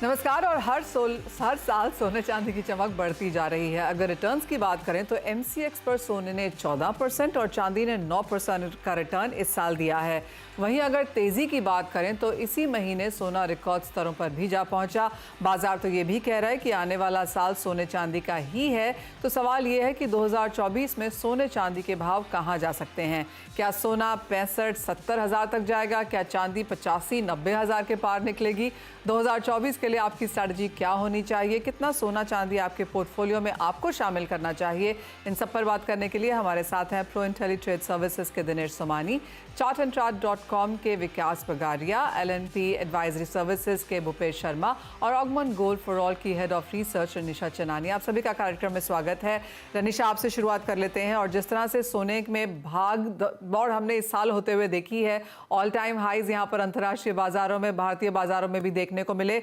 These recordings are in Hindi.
नमस्कार। और हर साल सोने चांदी की चमक बढ़ती जा रही है। अगर रिटर्न्स की बात करें तो एमसीएक्स पर सोने ने 14% और चांदी ने 9% का रिटर्न इस साल दिया है। वहीं अगर तेजी की बात करें तो इसी महीने सोना रिकॉर्ड स्तरों पर भी जा पहुंचा। बाजार तो ये भी कह रहा है कि आने वाला साल सोने चांदी का ही है। तो सवाल ये है कि 2024 में सोने चांदी के भाव कहां जा सकते हैं? क्या सोना 65-70 हज़ार तक जाएगा? क्या चांदी 85-90 हज़ार के पार निकलेगी? 2024 के लिए आपकी स्ट्रैटेजी क्या होनी चाहिए? कितना सोना चांदी आपके पोर्टफोलियो में आपको शामिल करना चाहिए? इन सब पर बात करने के लिए हमारे साथ हैं प्रो इंटेली ट्रेड सर्विसेज के दिनेश सोमानी, chartandchart.com के विकास बगारिया, LNP एडवाइजरी सर्विसेज के भूपेश शर्मा और ऑगमन गोल्ड फॉर ऑल की हेड ऑफ रिसर्च रनिशा चनानी। आप सभी का कार्यक्रम में स्वागत है। रनिशा, आपसे शुरुआत कर लेते हैं। और जिस तरह से सोने में भाग दौड़ हमने इस साल होते हुए देखी है, ऑल टाइम हाईज यहाँ पर अंतर्राष्ट्रीय बाजारों में, भारतीय बाजारों में भी देखने को मिले।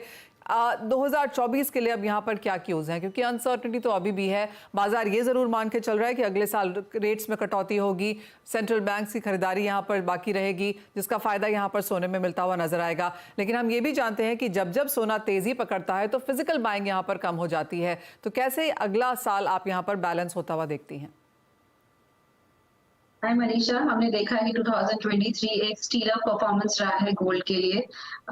2024 के लिए अब यहाँ पर क्या क्यूज हैं? क्योंकि अनसर्टेनिटी तो अभी भी है। बाजार ये जरूर मान के चल रहा है कि अगले साल रेट्स में कटौती होगी, सेंट्रल बैंक की खरीदारी यहाँ पर बाकी रहेगी, जिसका फायदा यहाँ पर सोने में मिलता हुआ नजर आएगा। लेकिन हम ये भी जानते हैं कि जब जब सोना तेजी पकड़ता है तो फिजिकल बाइंग यहाँ पर कम हो जाती है। तो कैसे अगला साल आप यहाँ पर बैलेंस होता हुआ देखती हैं? हाय मनीषा, हमने देखा है कि 2023 एक स्टीलर परफॉर्मेंस रहा है गोल्ड के लिए।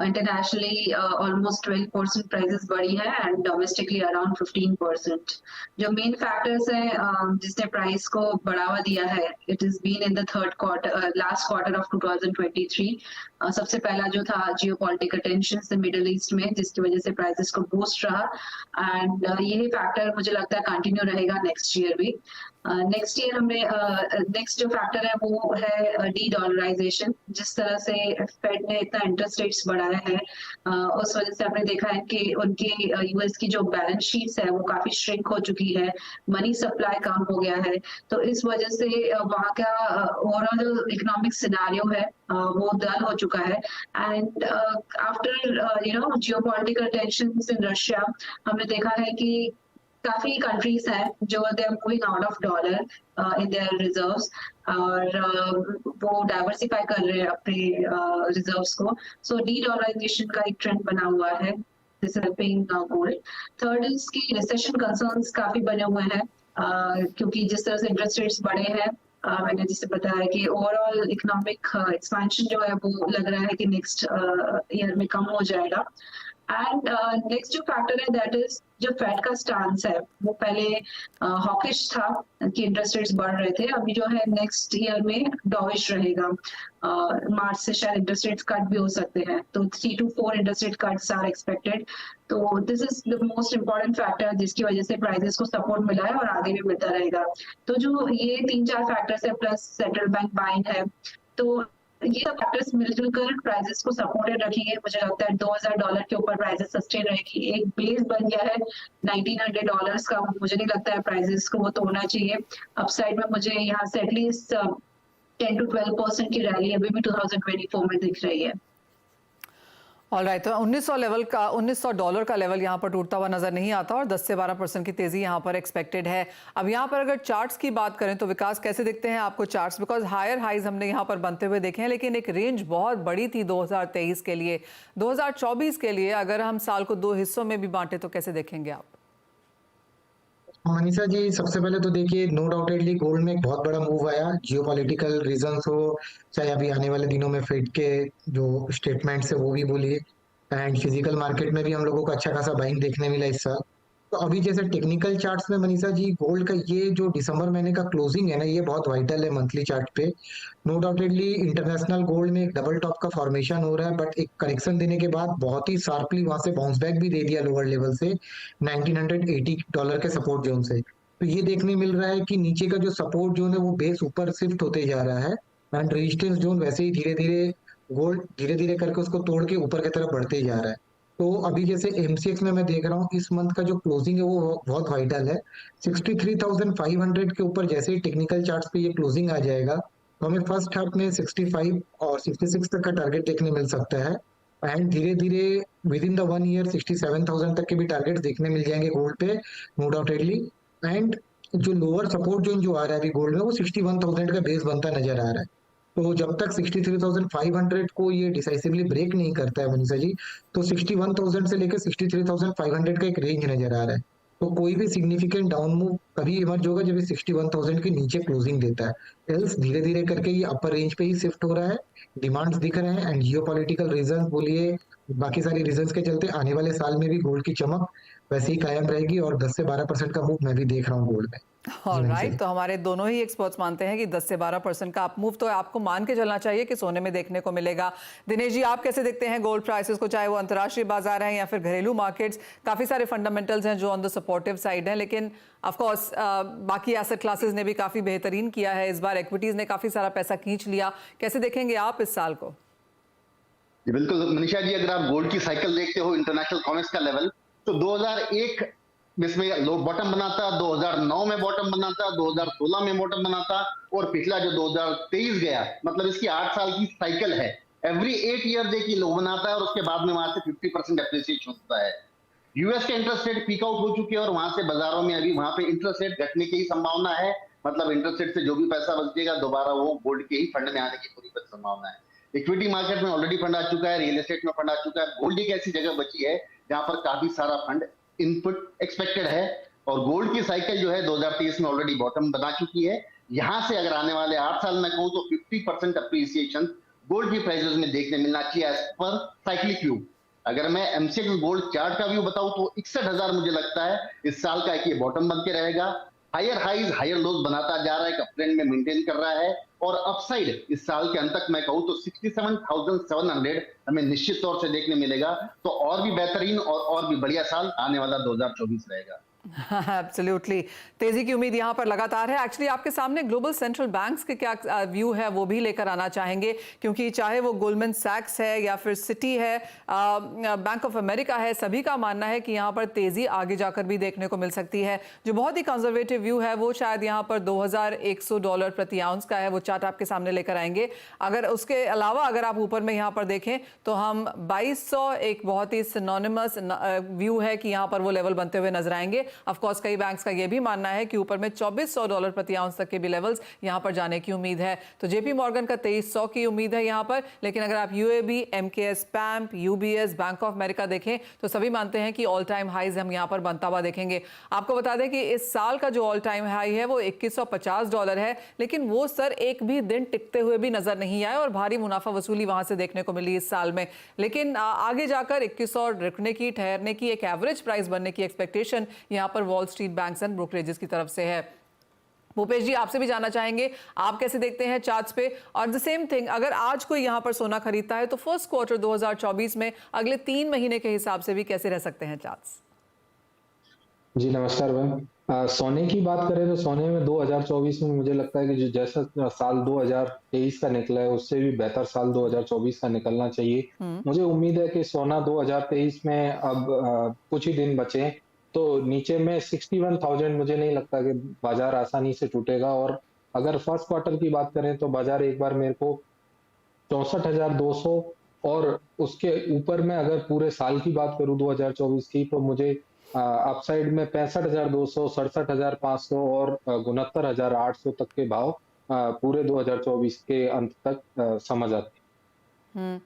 इंटरनेशनली ऑलमोस्ट 12% प्राइसेस बढ़ी है एंड डोमेस्टिकली अराउंड 15%। जो मेन फैक्टर्स हैं जिसने प्राइस को बढ़ावा दिया है, it is been in the last quarter of 2023। सबसे पहला जो था जियोपॉलिटिकल टेंशंस मिडिल ईस्ट में, जिसकी वजह से प्राइसेस को बूस्ट रहा एंड यही फैक्टर मुझे लगता है कंटिन्यू रहेगा नेक्स्ट ईयर भी। नेक्स्ट ईयर हमें नेक्स्ट जो फैक्टर है वो है डी डॉलराइजेशन। जिस तरह से फेड ने इतना इंटरेस्ट रेट्स बढ़ाया है, उस वजह से आपने देखा है कि उनके यूएस की जो बैलेंस शीट्स है वो काफी श्रिंक हो चुकी है, मनी सप्लाई कम हो गया है। तो इस वजह से वहाँ का ओवरऑल इकोनॉमिक सिनारियो है वो डल हो चुका है। And after geopolitical tensions in Russia, हमने देखा है कि काफी कंट्रीज हैं जो they are moving out of dollar in their reserves और वो डाइवर्सिफाई कर रहे हैं अपने रिजर्व्स को। सो डी डॉलराइजेशन का एक ट्रेंड बना हुआ है, this is helping gold. Third is की रिसेशन कंसर्न्स काफी बने हुए हैं क्योंकि जिस तरह से इंटरेस्ट रेट्स बढ़े हैं, मैंने जिससे बताया कि ओवरऑल इकोनॉमिक एक्सपेंशन जो है वो लग रहा है कि नेक्स्ट ईयर में कम हो जाएगा। एंड नेक्स्ट जो फैक्टर है दैट इज जो फेड का स्टांस है, वो पहले हॉकिश था कि इंटरेस्ट रेट्स बढ़ रहे थे, अभी जो है नेक्स्ट ईयर में डॉविश रहेगा। मार्च से शायद इंटरेस्ट रेट्स कट भी हो सकते हैं, तो 3 to 4 interest rate cuts are expected. तो this is the most important factor जिसकी वजह से प्राइसेस को सपोर्ट मिला है और आगे भी मिलता रहेगा। तो जो ये 3-4 फैक्टर्स है प्लस सेंट्रल बैंक बाइंग है, तो ये सब फैक्टर्स मिलजुल कर प्राइसेस को सपोर्टेड रखेंगे। मुझे लगता है $2000 के ऊपर प्राइसेस सस्टेन रहेगी। एक बेस बन गया है $1900 का, मुझे नहीं लगता है प्राइसेस को वो तोड़ना चाहिए। अपसाइड में मुझे यहाँ से एटलीस्ट 10 to 12% की रैली अभी भी 2024 में दिख रही है। ऑलराइट, तो $1900 का लेवल यहाँ पर टूटता हुआ नजर नहीं आता और 10 से 12% की तेजी यहाँ पर एक्सपेक्टेड है। अब यहाँ पर अगर चार्ट्स की बात करें तो विकास कैसे दिखते हैं आपको चार्ट्स? बिकॉज हायर हाइज हमने यहाँ पर बनते हुए देखे हैं, लेकिन एक रेंज बहुत बड़ी थी 2023 के लिए। 2024 के लिए अगर हम साल को 2 हिस्सों में भी बांटे तो कैसे देखेंगे आप? मनीषा जी, सबसे पहले तो देखिए, नो डाउटेडली गोल्ड में एक बहुत बड़ा मूव आया। जियोपॉलिटिकल रीजंस हो, चाहे अभी आने वाले दिनों में फेड के जो स्टेटमेंट्स है वो भी बोलिए, एंड फिजिकल मार्केट में भी हम लोगों को अच्छा खासा बाइंग देखने मिला इस साल। तो अभी जैसे टेक्निकल चार्ट्स में मनीषा जी, गोल्ड का ये जो दिसंबर महीने का क्लोजिंग है ना, ये बहुत वाइटल है मंथली चार्ट पे। नो डाउटेडली इंटरनेशनल गोल्ड में एक डबल टॉप का फॉर्मेशन हो रहा है, बट एक करेक्शन देने के बाद बहुत ही शार्पली वहां से बाउंस बैक भी दे दिया लोअर लेवल से, $1980 के सपोर्ट जोन से। तो ये देखने मिल रहा है कि नीचे का जो सपोर्ट जोन है वो बेस ऊपर शिफ्ट होते जा रहा है, एंड रेजिस्टेंस जोन वैसे ही धीरे धीरे गोल्ड धीरे धीरे करके उसको तोड़ के ऊपर की तरफ बढ़ते जा रहा है। तो अभी जैसे एमसीएक्स में मैं देख रहा हूँ, इस मंथ का जो क्लोजिंग है वो बहुत वाइटल है। 63,500 के ऊपर जैसे ही टेक्निकल चार्ट्स पे ये क्लोजिंग आ जाएगा, तो हमें फर्स्ट हाफ में 65 और 66 तक का टारगेट देखने मिल सकता है। एंड धीरे धीरे विद इन द 1 ईयर 67,000 तक के भी टारगेट देखने मिल जाएंगे गोल्ड पे, नो डाउटेडली। एंड जो लोअर सपोर्ट जोन जो आ रहा है अभी गोल्ड में, वो 61,000 का बेस बनता नजर आ रहा है। तो जब तक 63,500 को ये डिसाइसिवली ब्रेक नहीं करता है मनीषा जी, तो 61,000 से लेकर 63,500 का एक रेंज नजर आ रहा है। तो कोई भी सिग्निफिकेंट डाउन मूव तभी इमर्ज होगा जब ये 61,000 के नीचे क्लोजिंग देता है, एल्स धीरे धीरे करके ये अपर रेंज पे ही शिफ्ट हो रहा है। डिमांड्स दिख रहे हैं एंड जियोपॉलिटिकल रीजंस बोलिए, बाकी सारी रीजंस के चलते आने वाले साल में भी गोल्ड की चमक वैसे ही कायम रहेगी और 10 से 12% का मूव मैं भी देख रहा हूँ गोल्ड में। जी मनीषा ऑलराइट, जी। तो हमारे दोनों ही एक्सपर्ट्स मानते हैं कि 10 से 12% का अप मूव तो आपको मान के चलना चाहिए कि सोने में देखने को मिलेगा। दिनेश जी, आप कैसे देखते हैं गोल्ड प्राइसेस को, चाहे वो अंतर्राष्ट्रीय बाजार हैं या फिर घरेलू मार्केट्स? काफी सारे फंडामेंटल्स हैं जो ऑन द सपोर्टिव साइड हैं, लेकिन ऑफ कोर्स बाकी एसेट क्लासेस ने भी काफी बेहतरीन किया है। इस बार इक्विटीज ने काफी सारा पैसा खींच लिया। कैसे देखेंगे आप इस साल को? जी बिल्कुल मनीषा जी, अगर आप गोल्ड की साइकिल देखते हो इंटरनेशनल कॉमेक्स का लेवल, तो 2001 इसमें लो बॉटम बना था, 2009 में बॉटम बना था, 2016 में बॉटम बना था, और पिछला जो 2023 गया, मतलब इसकी 8 साल की साइकिल है। एवरी 8 ईयर एक लो बनाता है और उसके बाद में वहां से 50% एप्रिसिएशन होता है। यूएस के इंटरेस्ट रेट पीक आउट हो चुके हैं और वहां से बाजारों में अभी वहां पे इंटरेस्ट रेट घटने की संभावना है। मतलब इंटरेस्ट रेट से जो भी पैसा बचेगा दोबारा वो गोल्ड के ही फंड में आने की पूरी संभावना है। इक्विटी मार्केट में ऑलरेडी फंड आ चुका है, रियल एस्टेट में फंड आ चुका है, गोल्ड एक ऐसी जगह बची है जहां पर काफी सारा फंड इनपुट एक्सपेक्टेड है। और गोल्ड की साइकिल जो है 2023 में ऑलरेडी बॉटम बना चुकी है। यहां से अगर आने वाले 8 साल में कहूं तो 50% अप्रिसिएशन गोल्ड की प्राइसेस में देखने मिलना चाहिए एज पर साइक्लिक व्यू। अगर मैं एमसीएक्स गोल्ड चार्ट का व्यू बताऊं तो 61,000 मुझे लगता है इस साल का कि ये बॉटम बन के रहेगा। हायर हाइज हायर लोज बनाता जा रहा है, एक अपट्रेंड में मेंटेन कर रहा है, और अपसाइड इस साल के अंत तक मैं कहूं तो 67,700 हमें निश्चित तौर से देखने मिलेगा। तो और भी बेहतरीन और भी बढ़िया साल आने वाला 2024 रहेगा। एब्सोल्युटली, तेजी की उम्मीद यहाँ पर लगातार है। एक्चुअली आपके सामने ग्लोबल सेंट्रल बैंक्स के क्या व्यू है वो भी लेकर आना चाहेंगे, क्योंकि चाहे वो गोल्डमैन सैक्स है या फिर सिटी है, बैंक ऑफ अमेरिका है, सभी का मानना है कि यहाँ पर तेजी आगे जाकर भी देखने को मिल सकती है। जो बहुत ही कंजर्वेटिव व्यू है वो शायद यहाँ पर $2,100 प्रति आउंस का है, वो चार्ट आपके सामने लेकर आएंगे। अगर उसके अलावा अगर आप ऊपर में यहाँ पर देखें तो हम 2200 एक बहुत ही सिनोनिमस व्यू है कि यहाँ पर वो लेवल बनते हुए नजर आएंगे। ऑफ कोर्स कई बैंक्स का ये भी मानना है कि ऊपर में $2,400 प्रति आउंस तक के भी लेवल्स यहां पर जाने की उम्मीद है। तो जेपी मॉर्गन का 2,300 की उम्मीद है यहां पर। लेकिन अगर आप UAB, MKS, PAMP, UBS, bank of America देखें तो सभी मानते हैं कि ऑल टाइम हाईज हम यहां पर बनता हुआ देखेंगे। आपको बता दें कि इस साल का जो ऑल टाइम हाई है वो $2,150 है, लेकिन वो सर एक भी दिन टिकते हुए भी नजर नहीं आए और भारी मुनाफा वसूली वहां से देखने को मिली इस साल में। लेकिन आगे जाकर 2100 रुकने की, ठहरने की, एक एवरेज प्राइस बनने की एक्सपेक्टेशन यहाँ पर wall street banks and brokerages की तरफ से है। भूपेश जी, आपसे भी जानना चाहेंगे आप कैसे देखते हैं चार्ट्स पे, और द सेम थिंग अगर आज कोई यहाँ पर सोना खरीदता है तो फर्स्ट क्वार्टर 2024 में अगले 3 महीने के हिसाब से भी कैसे रह सकते हैं चार्ट्स? जी नमस्कार मैम। सोने की बात करें तो सोने में 2024 में मुझे लगता है कि जो जैसा साल 2023 का निकला है उससे भी बेहतर साल 2024 का निकलना चाहिए। मुझे उम्मीद है कि सोना 2023 में अब कुछ ही दिन बचे हैं, तो नीचे में 61,000 मुझे नहीं लगता कि बाजार आसानी से टूटेगा। और अगर फर्स्ट क्वार्टर की बात करें तो बाजार एक बार मेरे को 64,200 और उसके ऊपर में अगर पूरे साल की बात करूं 2024 की तो मुझे अपसाइड में 65,200, 67,500 और 69,800 तक के भाव पूरे 2024 के अंत तक समझ आते हैं।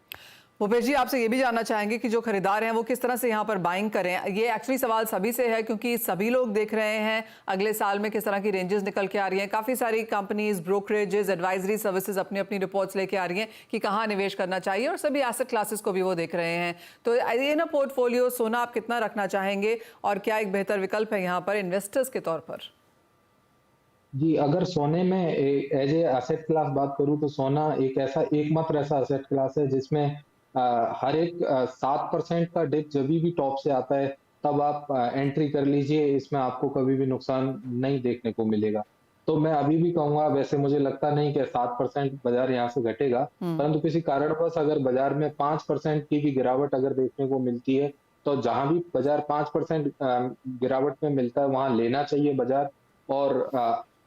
भूपेश जी, आपसे ये भी जानना चाहेंगे कि जो खरीदार हैं वो किस तरह से यहाँ पर बाइंग करें। ये एक्चुअली सवाल सभी से है क्योंकि सभी लोग देख रहे हैं अगले साल में किस तरह की रेंजेस निकल के आ रही हैं। काफ़ी सारी कंपनीज, ब्रोकरेजेस, एडवाइजरी सर्विसेज अपनी अपनी रिपोर्ट्स लेके आ रही हैं कि कहाँ निवेश करना चाहिए, और सभी एसेट क्लासेस को भी वो देख रहे हैं। तो ये ना पोर्टफोलियो सोना आप कितना रखना चाहेंगे और क्या एक बेहतर विकल्प है यहाँ पर इन्वेस्टर्स के तौर पर? जी, अगर सोने में एज ए एसेट क्लास बात करूं तो सोना एकमात्र ऐसा एसेट क्लास है जिसमें हर एक 7% का डिप जब भी टॉप से आता है तब आप एंट्री कर लीजिए, इसमें आपको कभी भी नुकसान नहीं देखने को मिलेगा। तो मैं अभी भी कहूंगा, वैसे मुझे लगता नहीं कि 7% बाजार यहाँ से घटेगा, परंतु किसी कारणवश अगर बाजार में 5% की भी गिरावट अगर देखने को मिलती है तो जहां भी बाजार 5% गिरावट में मिलता है वहां लेना चाहिए बाजार। और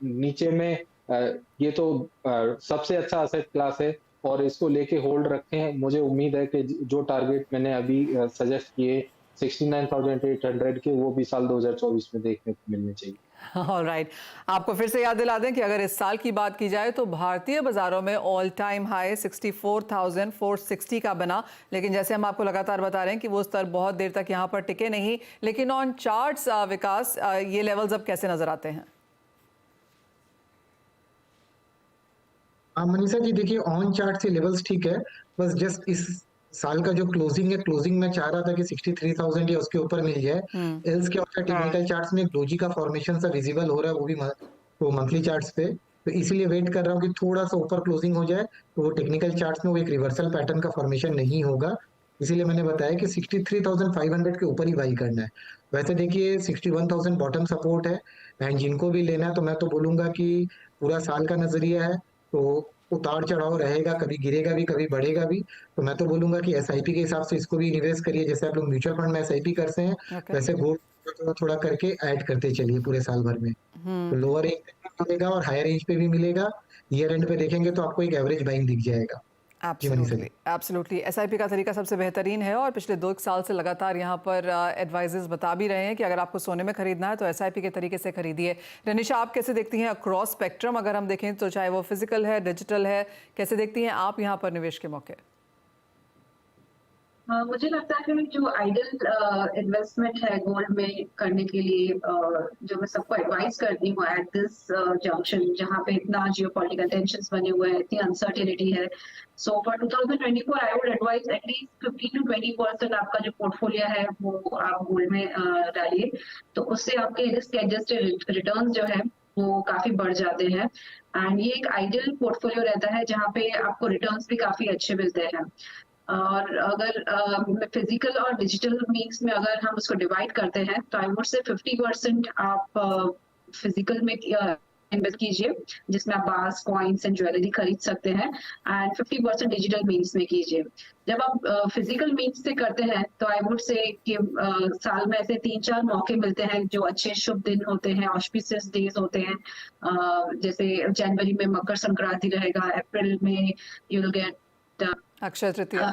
नीचे में ये तो सबसे अच्छा एसेट क्लास है और इसको लेके होल्ड रखें। मुझे उम्मीद है कि जो टारगेट मैंने अभी सजेस्ट किए 69,800 के, वो भी साल 2024 में देखने को मिलने चाहिए। ऑलराइट, आपको फिर से याद दिला दें कि अगर इस साल की बात की जाए तो भारतीय बाजारों में ऑल टाइम हाई 64,460 का बना, लेकिन जैसे हम आपको लगातार बता रहे हैं कि वो स्तर बहुत देर तक यहाँ पर टिके नहीं। लेकिन ऑन चार्ट्स विकास, ये लेवल्स अब कैसे नजर आते हैं? हाँ मनीषा जी, देखिए ऑन चार्ट से लेवल्स ठीक है, बस जस्ट इस साल का जो क्लोजिंग है, क्लोजिंग में चाह रहा था कि 63,000 या उसके ऊपर मिल जाए। एल्स क्या होता है, टेक्निकल चार्ट्स में एक डोजी का फॉर्मेशन सा विजिबल हो रहा है, वो भी तो मंथली चार्ट्स पे, तो इसीलिए वेट कर रहा हूँ कि थोड़ा सा ऊपर क्लोजिंग हो जाए, तो वो टेक्निकल चार्ट्स में वो एक रिवर्सल पैटर्न का फॉर्मेशन नहीं होगा। इसीलिए मैंने बताया कि 63,500 के ऊपर ही बाई करना है। वैसे देखिए 61,000 बॉटम सपोर्ट है, एंड जिनको भी लेना है तो मैं तो बोलूंगा कि पूरा साल का नजरिया है, तो उतार चढ़ाव रहेगा, कभी गिरेगा भी कभी बढ़ेगा भी। तो मैं तो बोलूंगा कि एसआईपी के हिसाब से इसको भी इन्वेस्ट करिए, जैसे आप लोग म्यूचुअल फंड में एसआईपी करते हैं, ओके। वैसे गोल्ड थोड़ा थोड़ा करके ऐड करते चलिए पूरे साल भर में। तो लोअर रेंज पे भी मिलेगा और हायर रेंज पे भी मिलेगा। ईयर एंड पे देखेंगे तो आपको एक एवरेज बाइंग दिख जाएगा। जी Manisha ji. Absolutely, absolutely, SIP का तरीका सबसे बेहतरीन है और पिछले 2 साल से लगातार यहाँ पर एडवाइजर्स बता भी रहे हैं कि अगर आपको सोने में खरीदना है तो एसआईपी के तरीके से खरीदिए। रनिशा, आप कैसे देखती हैं अक्रॉस स्पेक्ट्रम, अगर हम देखें तो चाहे वो फिजिकल है, डिजिटल है, कैसे देखती हैं आप यहाँ पर निवेश के मौके? मुझे लगता है कि जो आइडल इन्वेस्टमेंट है गोल्ड में करने के लिए, जो मैं सबको एडवाइस करती हूँ एट दिस जंक्शन, जहाँ पे इतना जियोपॉलिटिकल टेंशंस बने हुए हैं, इतनी अनसर्टेनिटी है, so for 2024 I would advise at least 15 to 20% आपका जो पोर्टफोलियो है वो आप गोल्ड में डालिए, तो उससे आपके रिस्क एडजस्टेड रिटर्न्स जो है वो काफी बढ़ जाते हैं। एंड ये एक आइडियल पोर्टफोलियो रहता है जहाँ पे आपको रिटर्न्स भी काफी अच्छे मिलते हैं। और अगर फिजिकल और डिजिटल मीन्स में अगर हम उसको डिवाइड करते हैं तो आई वुड से 50% आप फिजिकल में इन्वेस्ट कीजिए, जिसमें आप बार्स, कॉइन्स एंड ज्वेलरी खरीद सकते हैं, एंड 50% डिजिटल मीन्स में कीजिए। जब आप फिजिकल मीन्स से करते हैं तो आई वुड से कि साल में ऐसे 3-4 मौके मिलते हैं जो अच्छे शुभ दिन होते हैं, ऑस्पिशियस डेज होते हैं, जैसे जनवरी में मकर संक्रांति रहेगा, अप्रैल में you will get Akshaya Tritiya,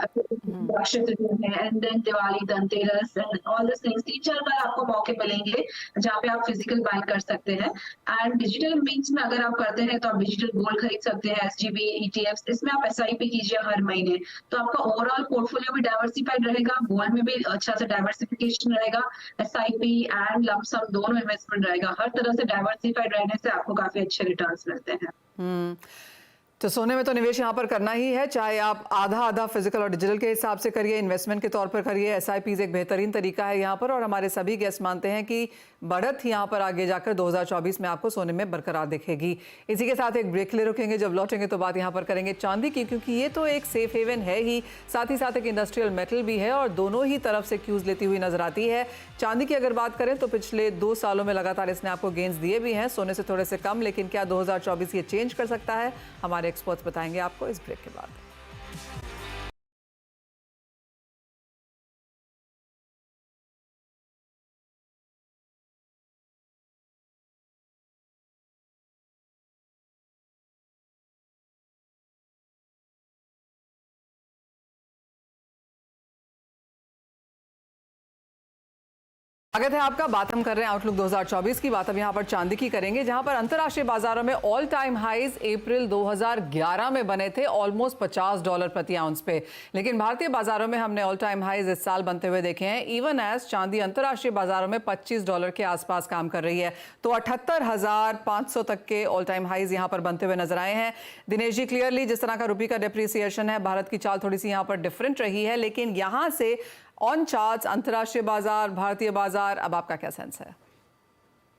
Akshaya Tritiya and then Diwali, Dhanteras and all this things, 3-4 बार आपको मौके मिलेंगे जहाँ पे आप फिजिकल बाइंग कर सकते हैं। एंड डिजिटल मीन्स में अगर आप करते हैं तो आप डिजिटल गोल्ड खरीद सकते हैं, एसजीबी, ईटीएफ्स, इसमें आप एसआईपी कीजिए हर महीने, तो आपका ओवरऑल पोर्टफोलियो भी डाइवर्सिफाइड रहेगा, गोल्ड में भी अच्छा से डाइवर्सिफिकेशन रहेगा, एसआईपी एंड लमसम दोनों इन्वेस्टमेंट रहेगा। हर तरह से डाइवर्सिफाइड रहने से आपको काफी अच्छे रिटर्न्स मिलते हैं। तो सोने में तो निवेश यहाँ पर करना ही है, चाहे आप आधा आधा फिजिकल और डिजिटल के हिसाब से करिए, इन्वेस्टमेंट के तौर पर करिए। एसआईपीज एक बेहतरीन तरीका है यहाँ पर, और हमारे सभी गेस्ट मानते हैं कि बढ़त यहाँ पर आगे जाकर 2024 में आपको सोने में बरकरार दिखेगी। इसी के साथ एक ब्रेक ले रुकेंगे, जब लौटेंगे तो बात यहाँ पर करेंगे चांदी की, क्योंकि ये तो एक सेफ हेवन है ही, साथ ही साथ एक इंडस्ट्रियल मेटल भी है और दोनों ही तरफ से क्यूज लेती हुई नजर आती है। चांदी की अगर बात करें तो पिछले 2 सालों में लगातार इसने आपको गेंस दिए भी हैं, सोने से थोड़े से कम, लेकिन क्या 2024 ये चेंज कर सकता है? हमारे एक्सपर्ट्स बताएंगे आपको इस ब्रेक के बाद। स्वागत है आपका। बात हम कर रहे हैं आउटलुक 2024 की। बात अब यहां पर चांदी की करेंगे, जहां पर अंतर्राष्ट्रीय बाजारों में ऑल टाइम हाईज अप्रैल 2011 में बने थे, ऑलमोस्ट $50 प्रति आउंस पे, लेकिन भारतीय बाजारों में हमने ऑल टाइम हाईज इस साल बनते हुए देखे हैं। इवन एज चांदी अंतर्राष्ट्रीय बाजारों में $25 के आसपास काम कर रही है, तो 78,500 तक के ऑल टाइम हाईज यहां पर बनते हुए नजर आए हैं। दिनेश जी, क्लियरली जिस तरह का रुपये का डिप्रिसिएशन है, भारत की चाल थोड़ी सी यहां पर डिफरेंट रही है, लेकिन यहां से ऑन चार्ट्स अंतर्राष्ट्रीय बाजार, भारतीय बाजार, अब आपका क्या सेंस है?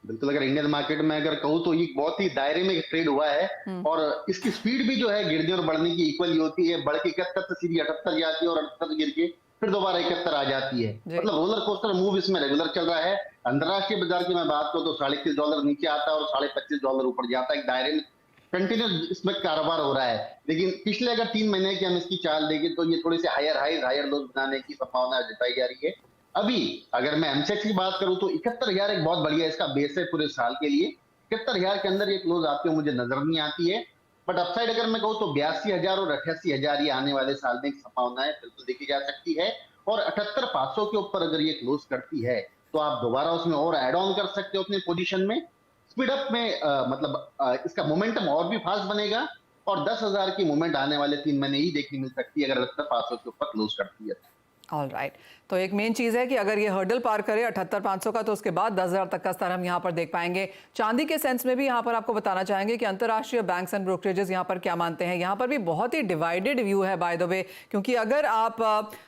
बिल्कुल, अगर इंडियन मार्केट में अगर कहूँ तो ये बहुत ही दायरे में ट्रेड हुआ है, और इसकी स्पीड भी जो है गिरने और बढ़ने की इक्वली होती है। बढ़ के 71 से सीधी 78 जाती है और 78 गिर के फिर दोबारा 71 आ जाती है। मतलब रोलर कोस्टर मूव इसमें रेगुलर चल रहा है। अंतर्राष्ट्रीय बाजार की मैं बात करूँ तो $33 नीचे आता है और $25.5 ऊपर जाता है। एक दायरे में कंटिन्यूस इसमें कारोबार हो रहा है, लेकिन पिछले अगर 3 महीने की हम इसकी चाल देखें तो ये थोड़े से हायर हाइज हायर लोज बनाने की संभावना जताई जा रही है। अभी अगर मैं एमसेक्स की बात करूं तो 71,000 एक बहुत बढ़िया इसका बेस है पूरे साल के लिए। 71,000 के अंदर ये क्लोज आते हुए मुझे नजर नहीं आती है, बट अपसाइड अगर मैं कहूँ तो 82,000 और 88,000 ये आने वाले साल में एक संभावना है बिल्कुल देखी जा सकती है। और 78,500 के ऊपर अगर ये क्लोज करती है तो आप दोबारा उसमें और एड ऑन कर सकते हो अपने पोजीशन में। स्पीड अप में इसका मोमेंटम और भी फास्ट बनेगा और 10,000 की मूवमेंट आने वाले 3 महीने ही देखने मिल सकती है अगर 78,500 के ऊपर क्लोज करती है। ऑल राइट, तो एक मेन चीज़ है कि अगर ये हर्डल पार करे 78,500 का, तो उसके बाद 10,000 तक का स्तर हम यहाँ पर देख पाएंगे। चांदी के सेंस में भी यहाँ पर आपको बताना चाहेंगे कि अंतर्राष्ट्रीय बैंक्स एंड ब्रोकरेजेस यहाँ पर क्या मानते हैं। यहाँ पर भी बहुत ही डिवाइडेड व्यू है बाय द वे, क्योंकि अगर आप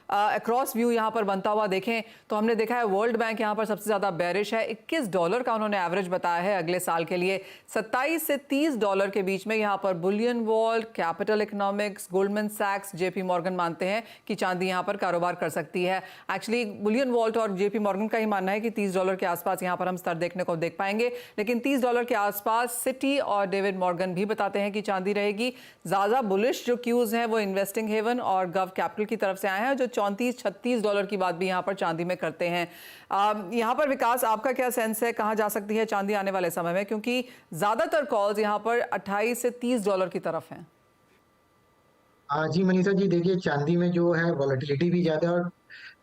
अक्रॉस व्यू यहाँ पर बनता हुआ देखें तो हमने देखा है वर्ल्ड बैंक यहाँ पर सबसे ज़्यादा बेरिश है। $21 का उन्होंने एवरेज बताया है अगले साल के लिए। $27 से $30 के बीच में यहाँ पर bullion vault, capital economics, Goldman सैक्स, जेपी मॉर्गन मानते हैं कि चांदी यहाँ पर कारोबार कर सकती है। एक्चुअली बुलियन वॉल्ट और जेपी मॉर्गन का ही मानना है कि $30 के आसपास यहाँ पर हम स्तर देखने को देख पाएंगे, लेकिन $30 के आसपास सिटी और डेविड मॉर्गन भी बताते हैं कि चांदी रहेगी। ज़्यादा बुलिश जो क्यूज हैं वो इन्वेस्टिंग हेवन और गव कैपिटल की तरफ से आए हैं, जो $34-36 की बात भी यहाँ पर चांदी में करते हैं। यहाँ पर विकास, आपका क्या सेंस है, कहाँ जा सकती है चांदी आने वाले समय में, क्योंकि ज़्यादातर कॉल्स यहाँ पर $28 से $30 की तरफ हैं। जी मनीषा जी, देखिए चांदी में जो है वॉलेटिलिटी भी ज्यादा है, और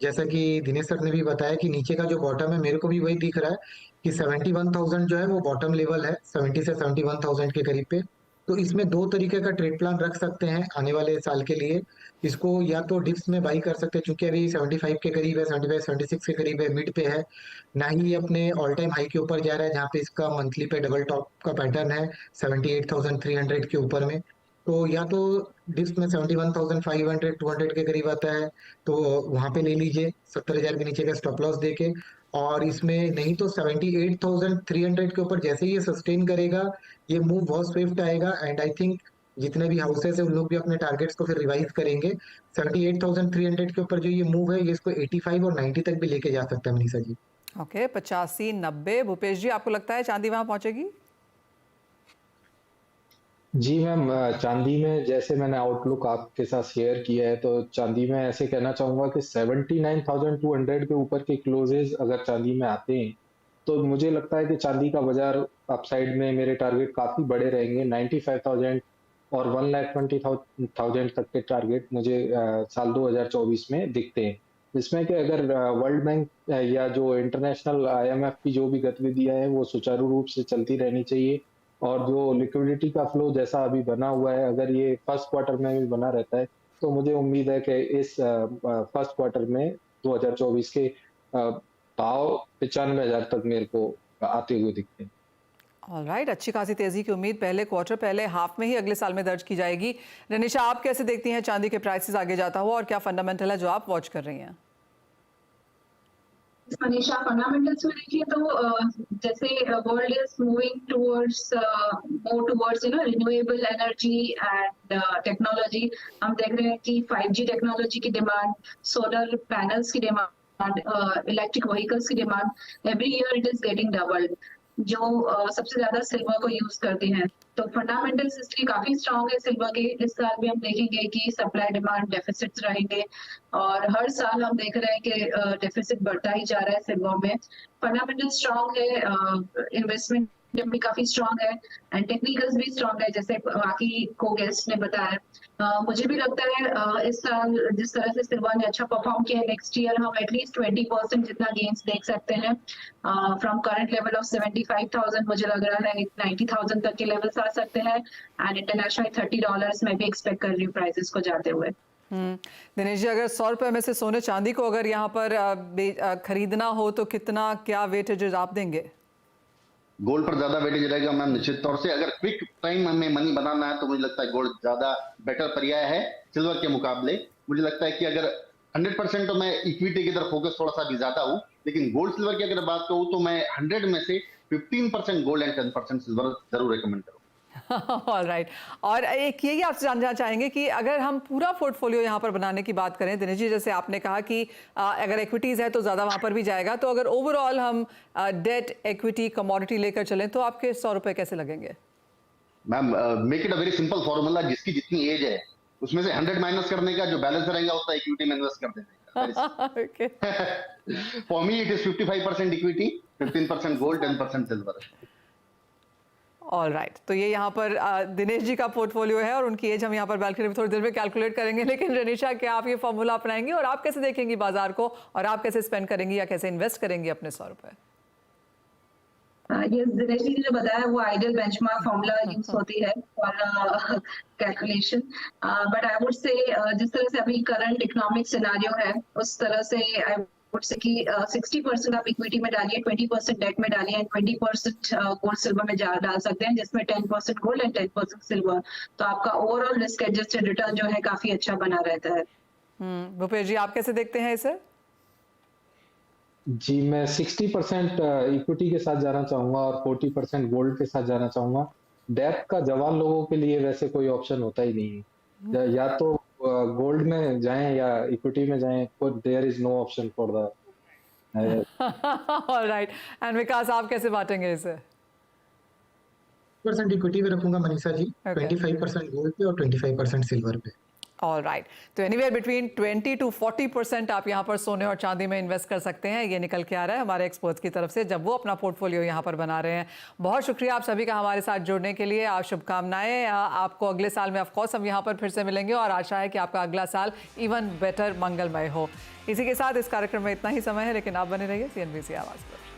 जैसा कि दिनेश सर ने भी बताया कि नीचे का जो बॉटम है मेरे को भी वही दिख रहा है कि 71,000 जो है वो बॉटम लेवल है, 70 से 71,000 के करीब पे। तो इसमें दो तरीके का ट्रेड प्लान रख सकते हैं आने वाले साल के लिए। इसको या तो डिप्स में बाई कर सकते हैं, चूंकि अभी 75 के करीब है, 75 76 के करीब है, मिड पे है, ना ही ये अपने ऑल टाइम हाई के ऊपर जा रहा है जहाँ पे इसका मंथली पे डबल टॉप का पैटर्न है 78,300 के ऊपर में। तो या तो डिप्स में 71,500 200 के करीब आता है तो वहां पे ले लीजिए 70,000 के नीचे का स्टॉप लॉस देके, और इसमें नहीं तो 78,300 के ऊपर जैसे ही ये सस्टेन करेगा ये मूव बहुत स्विफ्ट आएगा। एंड आई थिंक जितने भी हाउसेस है उन लोग भी अपने टारगेट्स को फिर रिवाइज करेंगे। 78,300 के ऊपर जो ये मूव है ये इसको 85 और 90 तक भी लेके जा सकता है मनीषा जी। ओके, 85-90। भूपेश जी, आपको लगता है चांदी वहां पहुंचेगी? जी मैम, चांदी में जैसे मैंने आउटलुक आपके साथ शेयर किया है, तो चांदी में ऐसे कहना चाहूंगा कि 79,200 के ऊपर के क्लोजेस अगर चांदी में आते हैं तो मुझे लगता है कि चांदी का बाजार अपसाइड में मेरे टारगेट काफी बड़े रहेंगे। 95,000 और 1,20,000 तक के टारगेट मुझे साल 2024 में दिखते हैं। जिसमें कि अगर वर्ल्ड बैंक या जो इंटरनेशनल IMF की जो भी गतिविधियां हैं वो सुचारू रूप से चलती रहनी चाहिए, और जो लिक्विडिटी का फ्लो जैसा अभी बना हुआ है अगर ये फर्स्ट क्वार्टर में भी बना रहता है तो मुझे उम्मीद है कि इस फर्स्ट क्वार्टर में 2024 के भाव 95,000 तक मेरे को आते हुए दिखते हैं। ऑल राइट, अच्छी खासी तेजी की उम्मीद पहले क्वार्टर, पहले हाफ में ही अगले साल में दर्ज की जाएगी। रनिशा, आप कैसे देखती हैं चांदी के प्राइसेस आगे जाता हुआ, और क्या फंडामेंटल है जो आप वॉच कर रही हैं? मनीषा, फंडामेंटल्स में देखिए तो जैसे world is moving towards more towards renewable energy and technology. हम देख रहे हैं कि 5G टेक्नोलॉजी की डिमांड, सोलर पैनल्स की डिमांड, इलेक्ट्रिक व्हीकल्स की demand every year it is getting doubled, जो सबसे ज्यादा सिल्वर को यूज करते हैं। तो फंडामेंटल्स इसलिए काफी स्ट्रांग है सिल्वर के। इस साल भी हम देखेंगे कि सप्लाई डिमांड डेफिसिट्स रहेंगे, और हर साल हम देख रहे हैं कि डेफिसिट बढ़ता ही जा रहा है सिल्वर में। फंडामेंटल स्ट्रांग है, इन्वेस्टमेंट भी काफी स्ट्रांग है, एंड टेक्निकल्स भी स्ट्रांग है जैसे बाकी को गेस्ट ने बताया। मुझे भी लगता है इस साल जिस तरह से सिल्वर ने अच्छा परफॉर्म किया है, नेक्स्ट ईयर हम एटलीस्ट 20% जितना गेन्स देख सकते हैं। फ्रॉम करंट लेवल ऑफ 75,000 मुझे लग रहा है 90,000 तक के लेवल्स आ सकते हैं, एंड इंटरनेशनल $30 मैं भी एक्सपेक्ट कर रही हूँ प्राइसेस को जाते हुए। दिनेश जी, अगर 100 रुपए में से सोने चांदी को अगर यहाँ पर खरीदना हो तो कितना, क्या वेटेज आप देंगे? गोल्ड पर ज्यादा वेटेज रहेगा मैम, निश्चित तौर से। अगर क्विक टाइम हमें मनी बनाना है तो मुझे लगता है गोल्ड ज्यादा बेटर पर्याय है सिल्वर के मुकाबले। मुझे लगता है कि अगर 100% तो मैं इक्विटी की तरफ फोकस थोड़ा सा भी ज्यादा हूं, लेकिन गोल्ड सिल्वर की अगर बात करूं तो मैं 100 में से 15% गोल्ड एंड 10% सिल्वर जरूर रिकमेंड करूंगा। ऑल राइट, और एक यही आपसे जानना चाहेंगे कि अगर हम पूरा पोर्टफोलियो यहाँ पर बनाने की बात करें, दिनेश जी जैसे आपने कहा कि अगर इक्विटीज़ है तो ज़्यादा वहाँ पर भी जाएगा, तो अगर ओवरऑल हम डेट, इक्विटी, कमोडिटी लेकर चलें तो आपके 100 रुपए कैसे लगेंगे? Ma'am, make it a very simple formula, जिसकी जितनी एज है उसमें से 100 माइनस करने का जो बैलेंस रहेगा उतना इक्विटी में इन्वेस्ट कर देना। Okay, for me it is 55% equity, 15% gold, 10% silver. All right, तो ये यहाँ पर दिनेश जी का पोर्टफोलियो है, और उनकी एज हम यहाँ पर बैल्कनी में थोड़ी देर में कैलकुलेट करेंगे। लेकिन रनिशा, क्या आप ये फॉर्मूला अपनाएंगी, और आप कैसे देखेंगी बाजार को, और आप कैसे स्पेंड करेंगी या कैसे इन्वेस्ट करेंगी अपने 100 रुपए? ये दिनेश जी ने जो बताया वो आइडियल बेंचमार्क फॉर्मूला यूज होती है for calculation, but I would say जिस तरह से अभी करंट इकोनॉमिक सिनेरियो है उस तरह से आई वुड से कि 60% आप इक्विटी में डालिए, 20% डेट में डालिए एंड 20% गोल्ड सिल्वर में डाल सकते हैं, जिसमें 10% गोल्ड एंड 10% सिल्वर, तो आपका ओवरऑल रिस्क एडजस्टेड रिटर्न जो है काफी अच्छा बना रहता है। भूपेश जी, आप कैसे देखते हैं इसे? जी, मैं 60% इक्विटी के साथ जाना चाहूंगा और 40% गोल्ड के साथ जाना चाहूंगा। डेप्थ का जवान लोगों के लिए वैसे कोई ऑप्शन होता ही नहीं है, या तो गोल्ड में जाएं या इक्विटी में जाएं, there is no option for the. Alright, and Vikas आप कैसे बांटेंगे इसे? 20% इक्विटी में रखूंगा मनीषा जी, Okay. 25% गोल्ड पे और 25% सिल्वर पे। ऑल राइट, तो एनीवेयर बिटवीन 20 to 40% आप यहाँ पर सोने और चांदी में इन्वेस्ट कर सकते हैं, ये निकल के आ रहा है हमारे एक्सपर्ट्स की तरफ से जब वो अपना पोर्टफोलियो यहाँ पर बना रहे हैं। बहुत शुक्रिया आप सभी का हमारे साथ जुड़ने के लिए, आप शुभकामनाएं। आपको अगले साल में ऑफकोर्स हम यहाँ पर फिर से मिलेंगे और आशा है कि आपका अगला साल इवन बेटर मंगलमय हो। इसी के साथ इस कार्यक्रम में इतना ही समय है, लेकिन आप बने रहिए CNBC आवाज़ पर।